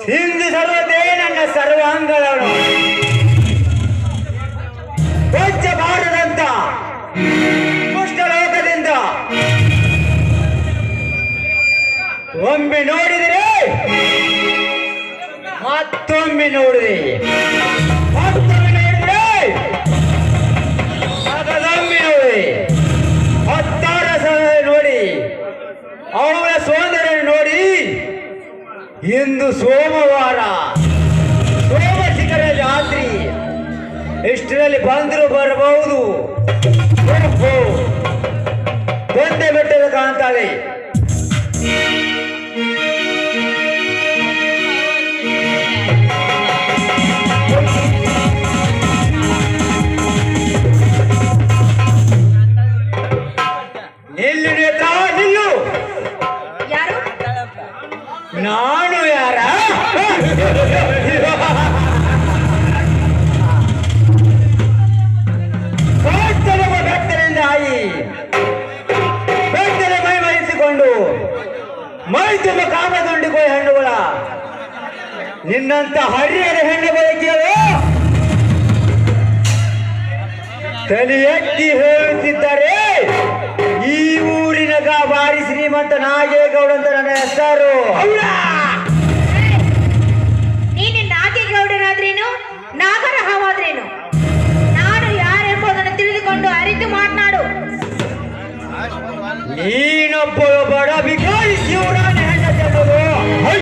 ಹಿಂದು ಸರ್ವದೇ ನನ್ನ ಸರ್ವಾಂಗಗಳನ್ನು ಸ್ವಚ್ಛ ಭಾರತದಂತ ಕುಷ್ಠಲೋಕದಿಂದ ಒಮ್ಮೆ ನೋಡಿದರೆ ಮತ್ತೊಮ್ಮೆ ನೋಡಿದೆ, ಮತ್ತೊಮ್ಮೆ ನೋಡಿದರೆ ಅದೊಮ್ಮೆ ನೋಡಿ, ಹತ್ತಾರ ಸಲ ನೋಡಿ ಅವಳ ಸೌಂದರ್ಯ ನೋಡಿ. ಇಂದು ಸೋಮವಾರ, ಸೋಮಶಿಖರ ಜಾತ್ರೆ, ಇಷ್ಟರಲ್ಲಿ ಬಂದರೂ ಬರಬಹುದು. ಒಂದೇ ಬೆಟ್ಟದ ಕಾಣ್ತಾಳೆ. ನಿಲ್ಲು ನೇತ್ರ, ನಿಲ್ಲು. ಯಾರು? ನಾನು ಯಾರ? ಬೆಟ್ಟದ ಮೈ ಮರೆಸಿಕೊಂಡು ಮೈ ತುಂಬ ಕಾಮದೊಂಡಿಗೆ ಹೆಣ್ಣುಗಳ ನಿನ್ನಂತ ಹರಿಯದ ಹೆಣ್ಣು ಬಯಕೆಯಲು ತಲೆ ಎತ್ತಿ ಹೇಳುತ್ತಿದ್ದಾರೆ. ಈ ಊರಿನ ಭಾರಿ ಶ್ರೀಮಂತ ನಾಗೇಗೌಡ ಅಂತ ನನ್ನ ಹೆಸರು. ನೀನು ನಾಗೇಗೌಡನಾದ್ರೇನು, ನಾಗರಹವಾದ್ರೇನು? ನಾನು ಯಾರೆಂಬುದನ್ನು ತಿಳಿದುಕೊಂಡು ಅರಿತು ಮಾತನಾಡು. ನೀನೊಬ್ಬ ಬಡ ಭಿಕಾರಿ